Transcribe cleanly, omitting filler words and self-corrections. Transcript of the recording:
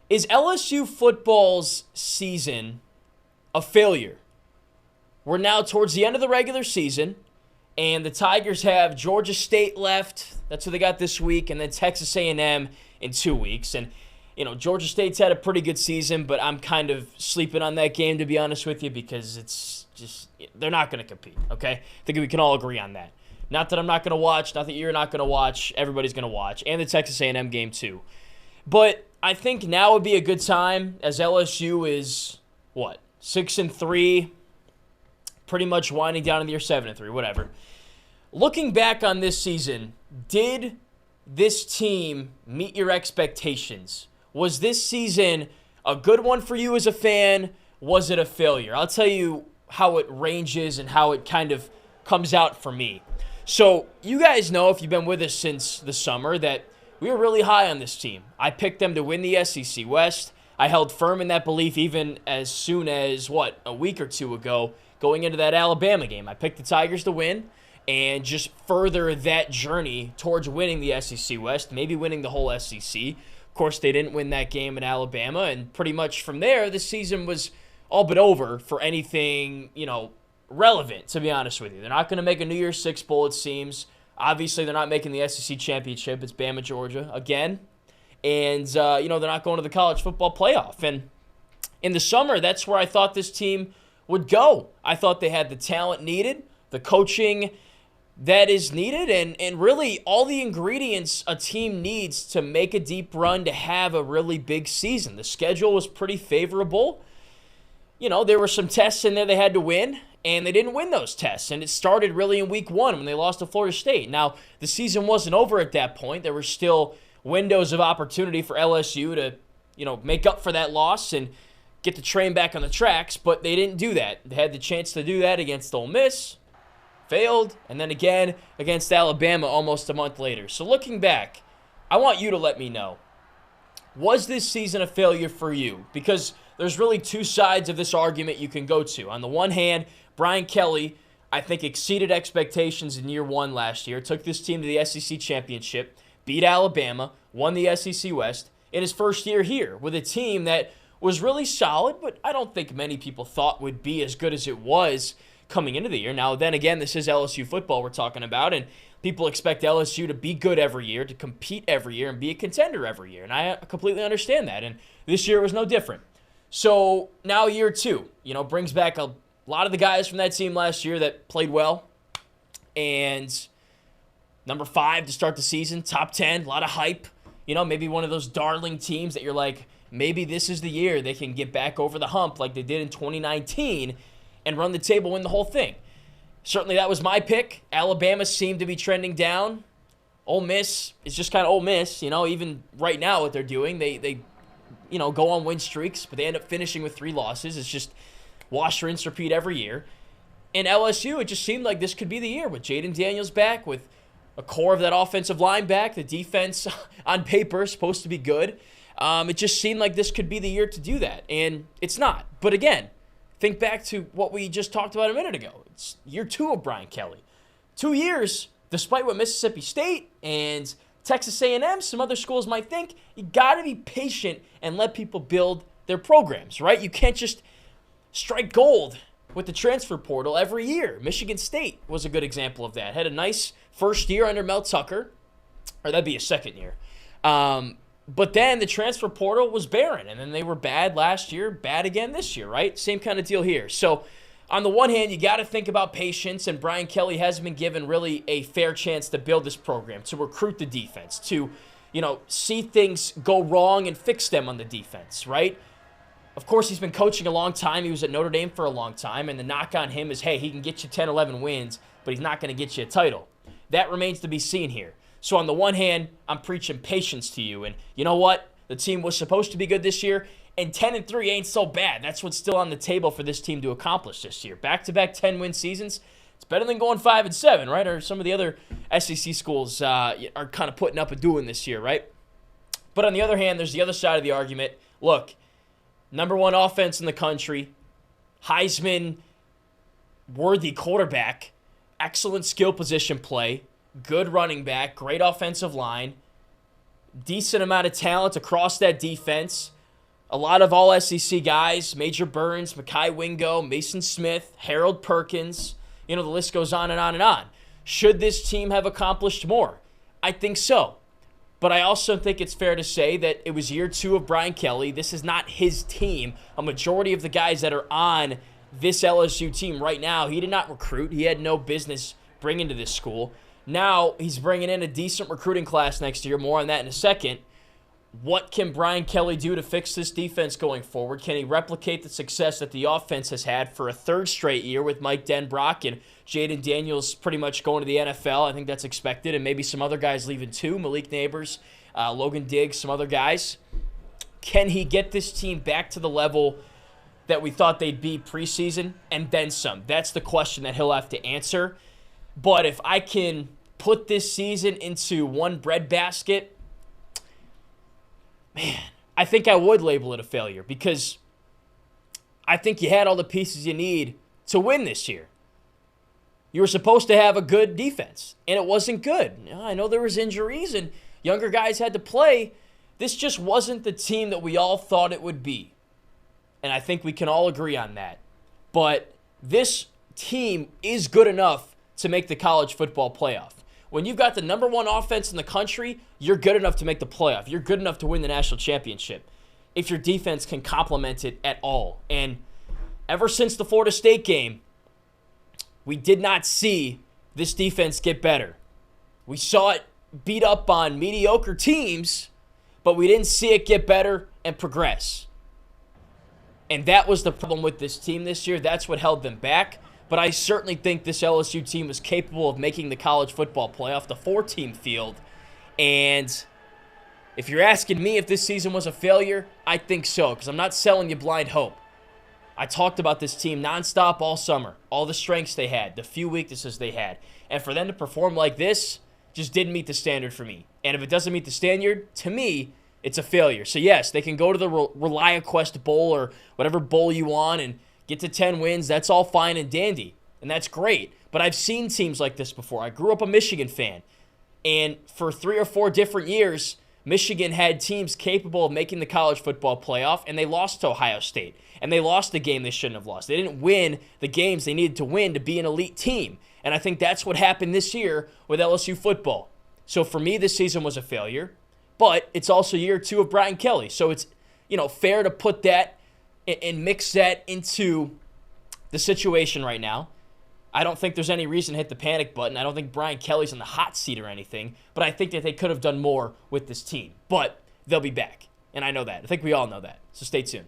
Is LSU football's season a failure? We're now towards the end of the regular season, and the Tigers have Georgia State left. That's who they got this week, and then Texas A&M in 2 weeks. And, Georgia State's had a pretty good season, but I'm kind of sleeping on that game, to be honest with you, because it's just, they're not going to compete, okay? I think we can all agree on that. Not that I'm not going to watch, not that you're not going to watch, everybody's going to watch, and the Texas A&M game too. But I think now would be a good time, as LSU is, 6-3, pretty much winding down in the year 7-3, whatever. Looking back on this season, did this team meet your expectations? Was this season a good one for you as a fan? Was it a failure? I'll tell you how it ranges and how it kind of comes out for me. So you guys know, if you've been with us since the summer, that we were really high on this team. I picked them to win the SEC West. I held firm in that belief even as soon as, a week or two ago, going into that Alabama game. I picked the Tigers to win and just further that journey towards winning the SEC West, maybe winning the whole SEC. Of course, they didn't win that game in Alabama, and pretty much from there, the season was all but over for anything, relevant, to be honest with you. They're not going to make a New Year's Six Bowl, it seems. Obviously, they're not making the SEC Championship. It's Bama, Georgia, again. And, they're not going to the college football playoff. And in the summer, that's where I thought this team would go. I thought they had the talent needed, the coaching that is needed, and really all the ingredients a team needs to make a deep run, to have a really big season. The schedule was pretty favorable. There were some tests in there they had to win, and they didn't win those tests. And it started really in week 1 when they lost to Florida State. Now, the season wasn't over at that point. There were still windows of opportunity for LSU to, make up for that loss and get the train back on the tracks, but they didn't do that. They had the chance to do that against Ole Miss, failed, and then again against Alabama almost a month later. So looking back, I want you to let me know, was this season a failure for you? Because there's really two sides of this argument you can go to. On the one hand, Brian Kelly, I think, exceeded expectations in year 1 last year, took this team to the SEC Championship, beat Alabama, won the SEC West in his first year here with a team that was really solid, but I don't think many people thought would be as good as it was coming into the year. Now, then again, this is LSU football we're talking about, and people expect LSU to be good every year, to compete every year, and be a contender every year, and I completely understand that, and this year was no different. So now year 2, brings back a lot of the guys from that team last year that played well, and number 5 to start the season, top 10, a lot of hype, maybe one of those darling teams that you're like, maybe this is the year they can get back over the hump like they did in 2019 and run the table, win the whole thing. Certainly that was my pick. Alabama seemed to be trending down. Ole Miss is just kind of Ole Miss, even right now what they're doing. They go on win streaks, but they end up finishing with 3 losses. It's just wash, rinse, repeat every year. In LSU, it just seemed like this could be the year with Jaden Daniels back, with a core of that offensive line back. The defense on paper is supposed to be good. It just seemed like this could be the year to do that, and it's not. But again, think back to what we just talked about a minute ago. It's year 2 of Brian Kelly. 2 years, despite what Mississippi State and Texas A&M, some other schools might think, you got to be patient and let people build their programs, right? You can't just strike gold with the transfer portal every year. Michigan State was a good example of that. Had a nice first year under Mel Tucker, or that'd be a second year. But then the transfer portal was barren, and then they were bad last year, bad again this year, right? Same kind of deal here. So on the one hand, you got to think about patience, and Brian Kelly hasn't been given really a fair chance to build this program, to recruit the defense, to, see things go wrong and fix them on the defense, right? Of course, he's been coaching a long time. He was at Notre Dame for a long time, and the knock on him is, hey, he can get you 10, 11 wins, but he's not going to get you a title. That remains to be seen here. So on the one hand, I'm preaching patience to you. And you know what? The team was supposed to be good this year, and 10-3 ain't so bad. That's what's still on the table for this team to accomplish this year. Back-to-back 10-win seasons. It's better than going 5-7, right? Or some of the other SEC schools are kind of putting up and doing this year, right? But on the other hand, there's the other side of the argument. Look, number 1 offense in the country, Heisman-worthy quarterback, excellent skill position play, good running back, great offensive line, decent amount of talent across that defense, A lot of all SEC guys, Major Burns, Mekhi Wingo, Mason Smith, Harold Perkins, the list goes on and on and on. Should this team have accomplished more? I think so. But I also think it's fair to say that it was year 2 of Brian Kelly. This is not his team. A majority of the guys that are on this LSU team right now, he did not recruit. He had no business bringing to this school. Now he's bringing in a decent recruiting class next year. More on that in a second. What can Brian Kelly do to fix this defense going forward? Can he replicate the success that the offense has had for a 3rd straight year with Mike Denbrock and Jaden Daniels pretty much going to the NFL? I think that's expected, and maybe some other guys leaving too. Malik Neighbors, Logan Diggs, some other guys. Can he get this team back to the level that we thought they'd be preseason and then some? That's the question that he'll have to answer. But if I can put this season into one breadbasket, man, I think I would label it a failure because I think you had all the pieces you need to win this year. You were supposed to have a good defense, and it wasn't good. I know there was injuries and younger guys had to play. This just wasn't the team that we all thought it would be, and I think we can all agree on that. But this team is good enough to make the college football playoff. When you've got the number 1 offense in the country, you're good enough to make the playoff. You're good enough to win the national championship if your defense can complement it at all. And ever since the Florida State game, we did not see this defense get better. We saw it beat up on mediocre teams, but we didn't see it get better and progress. And that was the problem with this team this year. That's what held them back. But I certainly think this LSU team is capable of making the college football playoff, the 4-team field. And if you're asking me if this season was a failure, I think so, because I'm not selling you blind hope. I talked about this team nonstop all summer, all the strengths they had, the few weaknesses they had. And for them to perform like this just didn't meet the standard for me. And if it doesn't meet the standard, to me, it's a failure. So yes, they can go to the ReliaQuest Bowl or whatever bowl you want and get to 10 wins. That's all fine and dandy, and that's great. But I've seen teams like this before. I grew up a Michigan fan, and for 3 or 4 different years, Michigan had teams capable of making the college football playoff, and they lost to Ohio State, and they lost the game they shouldn't have lost. They didn't win the games they needed to win to be an elite team, and I think that's what happened this year with LSU football. So for me, this season was a failure, but it's also year 2 of Brian Kelly, so it's fair to put that and mix that into the situation right now. I don't think there's any reason to hit the panic button. I don't think Brian Kelly's in the hot seat or anything, but I think that they could have done more with this team. But they'll be back, and I know that. I think we all know that, so stay tuned.